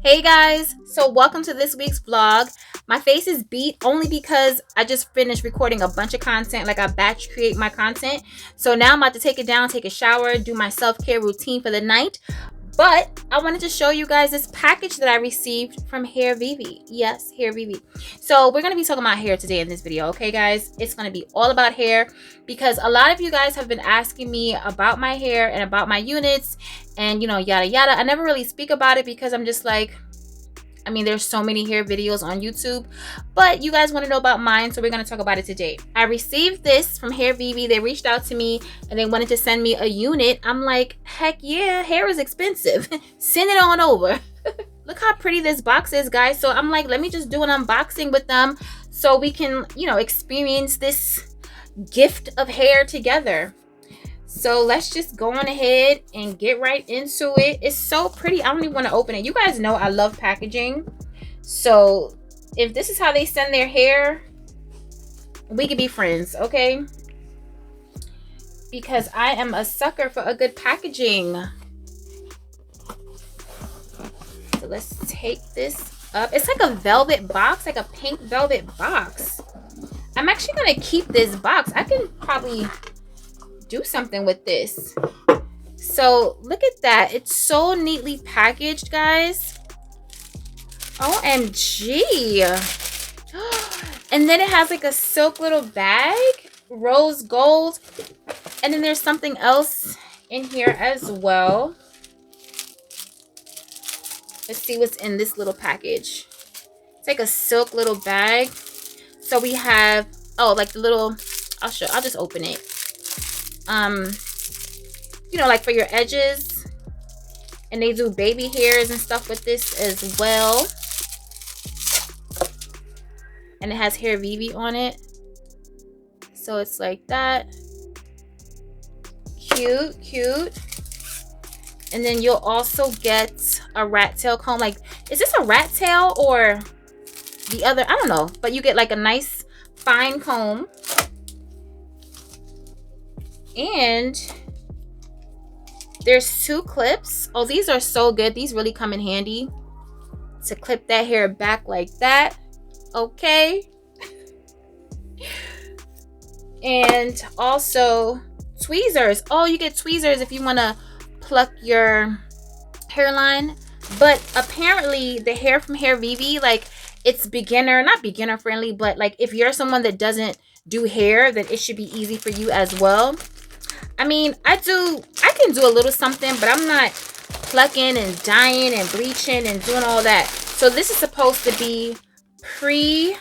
Hey guys, so welcome to this week's vlog. My face is beat only because I just finished recording a bunch of content, like I batch create my content. So now I'm about to take it down, take a shower, do my self-care routine for the night. But I wanted to show you guys this package that I received from Hair Vivi. Yes, Hair Vivi. So we're going to be talking about hair today in this video, okay guys? It's going to be all about hair because a lot of you guys have been asking me about my hair and about my units and, you know, yada yada. I never really speak about it because I'm just like, I mean, there's so many hair videos on YouTube, but you guys want to know about mine, so we're going to talk about it today. I received this from Hair Vivi. They reached out to me and they wanted to send me a unit. I'm like, heck yeah, hair is expensive. Send it on over. Look how pretty this box is, guys. So I'm like, let me just do an unboxing with them so we can, you know, experience this gift of hair together. So let's just go on ahead and get right into it. It's so pretty. I don't even want to open it. You guys know I love packaging. So if this is how they send their hair, we could be friends, okay? Because I am a sucker for a good packaging. So let's take this up. It's like a velvet box, like a pink velvet box. I'm actually going to keep this box. I can probably do something with this. So look at that. It's so neatly packaged, guys. OMG. And then it has like a silk little bag, rose gold, and then there's something else in here as well. Let's see what's in this little package. It's like a silk little bag. So we have, oh, like the little, I'll just open it. You know, like for your edges, and they do baby hairs and stuff with this as well. And it has Hair Vivi on it, so it's like that. Cute. And then you'll also get a rat tail comb. Like, is this a rat tail or the other? I don't know, but you get like a nice fine comb. And there's 2 clips. Oh, these are so good. These really come in handy to clip that hair back like that. Okay. And also tweezers. Oh, you get tweezers if you want to pluck your hairline. But apparently the hair from Hair Vivi, like, it's not beginner friendly, but like if you're someone that doesn't do hair, then it should be easy for you as well. I mean, I can do a little something, but I'm not plucking and dyeing and bleaching and doing all that. So this is supposed to be pre-plucked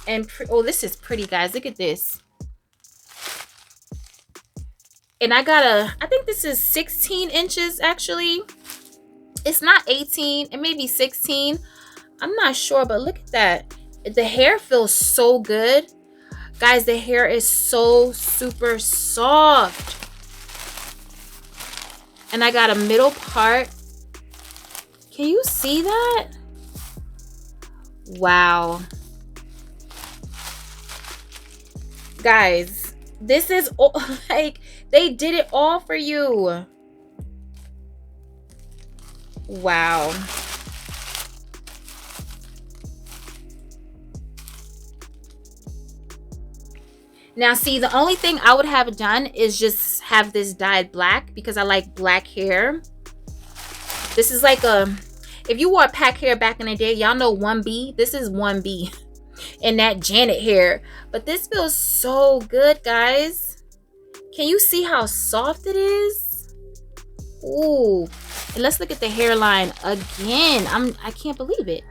and oh, this is pretty, guys. Look at this. And I think this is 16 inches actually. It's not 18, it may be 16. I'm not sure, but look at that. The hair feels so good. Guys, the hair is so super soft. And I got a middle part. Can you see that? Wow. Guys, this is all, like, they did it all for you. Wow. Now, see, the only thing I would have done is just have this dyed black because I like black hair. This is like if you wore pack hair back in the day, y'all know 1B. This is 1B in that Janet hair. But this feels so good, guys. Can you see how soft it is? Ooh. And let's look at the hairline again. I can't believe it.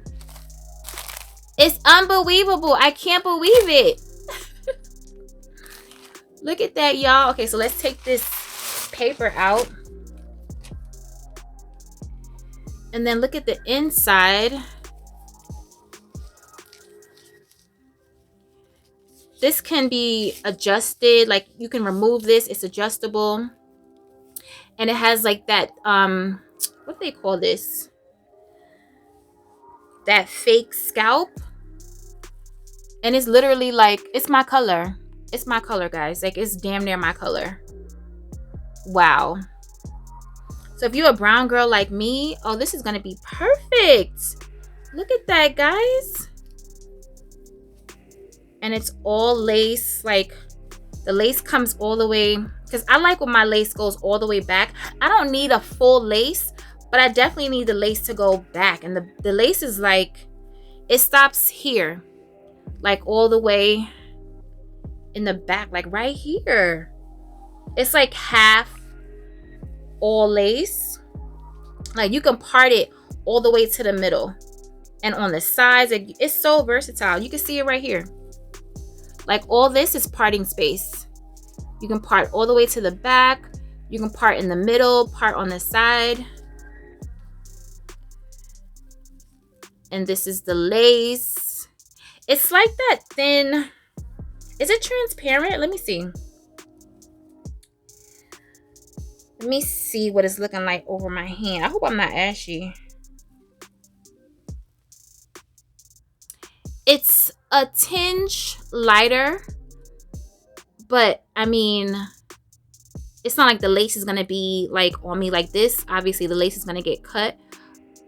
It's unbelievable. I can't believe it. Look at that, y'all. Okay, so let's take this paper out. And then look at the inside. This can be adjusted. Like, you can remove this. It's adjustable. And it has like that, what do they call this? That fake scalp. And it's literally like, it's my color. It's my color, guys. Like, it's damn near my color. Wow. So if you're a brown girl like me, oh, this is going to be perfect. Look at that, guys. And it's all lace. Like, the lace comes all the way, because I like when my lace goes all the way back. I don't need a full lace, but I definitely need the lace to go back. And the lace is like, it stops here, like all the way in the back, like right here. It's like half all lace. Like, you can part it all the way to the middle. And on the sides, it's so versatile. You can see it right here. Like, all this is parting space. You can part all the way to the back. You can part in the middle, part on the side. And this is the lace. It's like that thin. Is it transparent? Let me see. Let me see what it's looking like over my hand. I hope I'm not ashy. It's a tinge lighter, but I mean, it's not like the lace is gonna be like on me like this. Obviously the lace is gonna get cut,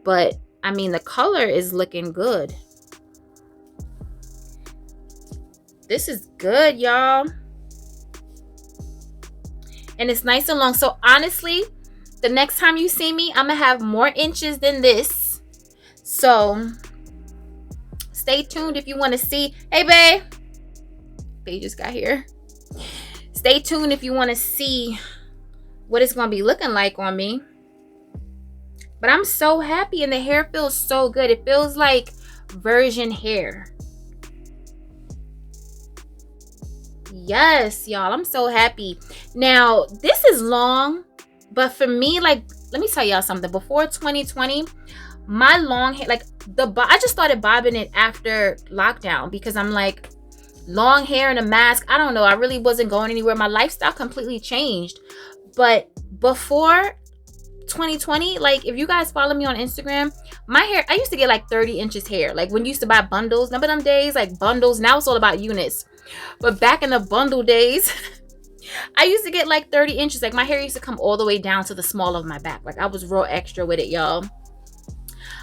but I mean, the color is looking good. This is good, y'all. And it's nice and long. So honestly, the next time you see me, I'm gonna have more inches than this. So stay tuned if you want to see. Hey, babe. Babe just got here. Stay tuned if you want to see what it's going to be looking like on me. But I'm so happy, and the hair feels so good. It feels like virgin hair. Yes, y'all. I'm so happy. Now, this is long, but for me, like, let me tell y'all something. Before 2020, my long hair, like, I just started bobbing it after lockdown, because I'm like, long hair and a mask, I don't know, I really wasn't going anywhere. My lifestyle completely changed. But before 2020, like, if you guys follow me on Instagram, my hair, I used to get like 30 inches hair. Like, when you used to buy bundles, remember them days? Like, bundles. Now it's all about units. But back in the bundle days, I used to get like 30 inches. Like, my hair used to come all the way down to the small of my back. Like, I was real extra with it, y'all.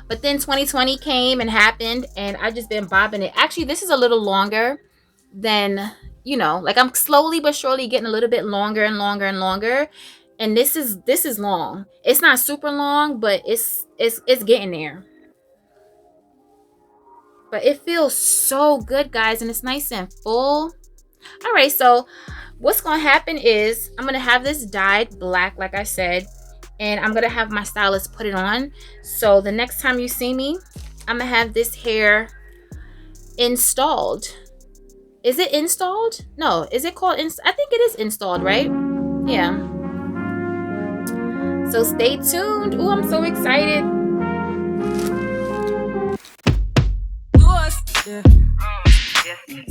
But then 2020 came and happened, and I just been bobbing it. Actually, this is a little longer than, you know, like, I'm slowly but surely getting a little bit longer and longer and longer. And this is long. It's not super long, but it's getting there. But it feels so good, guys, and it's nice and full. All right, so what's gonna happen is I'm gonna have this dyed black, like I said, and I'm gonna have my stylist put it on. So the next time you see me, I'm gonna have this hair installed. Is it installed? No, is it called I think it is installed, right? Yeah. So stay tuned. Oh, I'm so excited. Yeah.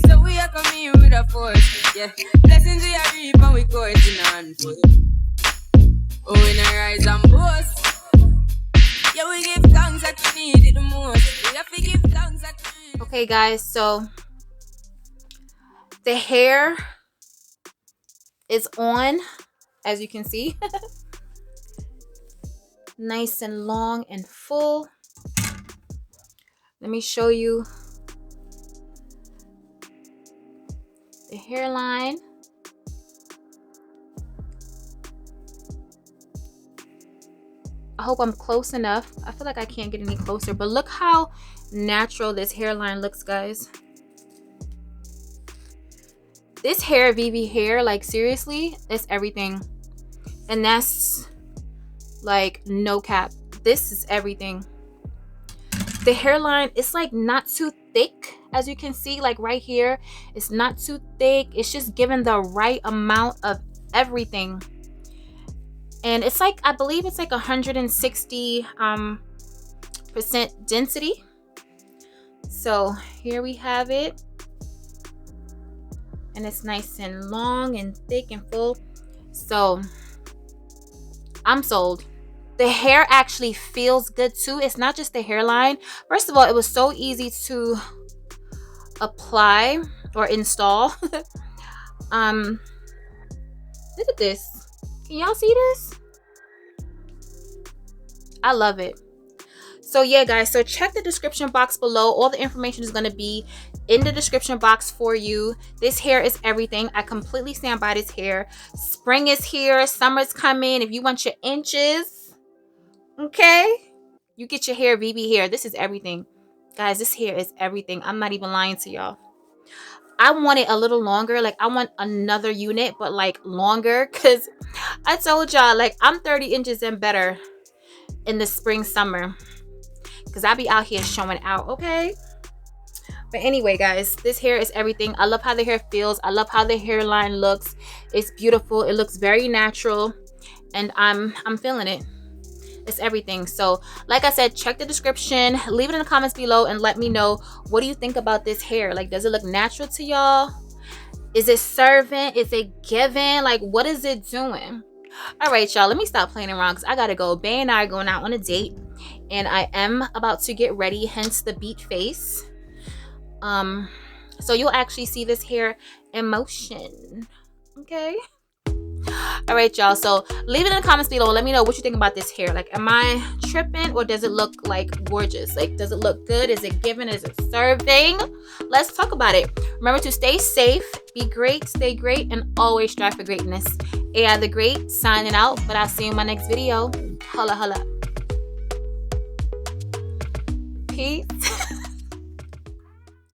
So we are coming with a force. Yeah. Blessings we are reap and we coursing on foot. Oh, we not rise and boast. Yeah, we give thanks that we need it the most. We have to give thanks that we need it. Okay, guys, so the hair is on, as you can see. Nice and long and full. Let me show you the hairline. I hope I'm close enough. I feel like I can't get any closer, but look how natural this hairline looks, guys. This hair, VV hair, like, seriously, it's everything. And that's like no cap. This is everything. The hairline, it's like not too thick, as you can see, like right here. It's not too thick. It's just given the right amount of everything. And it's like, I believe it's like 160% density. So here we have it. And it's nice and long and thick and full. So I'm sold. The hair actually feels good too. It's not just the hairline. First of all, it was so easy to apply or install. Look at this. Can y'all see this? I love it. So yeah, guys, so check the description box below. All the information is going to be in the description box for you. This hair is everything. I completely stand by this hair. Spring is here. Summer's coming. If you want your inches, okay, you get your hair VB hair. This is everything. Guys, this hair is everything. I'm not even lying to y'all. I want it a little longer. Like, I want another unit, but like longer, because I told y'all, like, I'm 30 inches and better in the spring, summer, because I be out here showing out, okay? But anyway, guys, this hair is everything. I love how the hair feels. I love how the hairline looks. It's beautiful. It looks very natural, and I'm feeling it. It's everything. So like I said, check the description, leave it in the comments below, and let me know, what do you think about this hair? Like, does it look natural to y'all? Is it serving? Is it giving? Like, what is it doing? All right, y'all, let me stop playing around, because I gotta go. Bae and I are going out on a date, and I am about to get ready, hence the beat face. So you'll actually see this hair in motion, okay? All right, y'all, so leave it in the comments below. Let me know what you think about this hair. Like, am I tripping, or does it look like gorgeous? Like, does it look good? Is it giving? Is it serving? Let's talk about it. Remember to stay safe, be great, stay great, and always strive for greatness. AI the Great signing out, but I'll see you in my next video. Holla holla. Peace.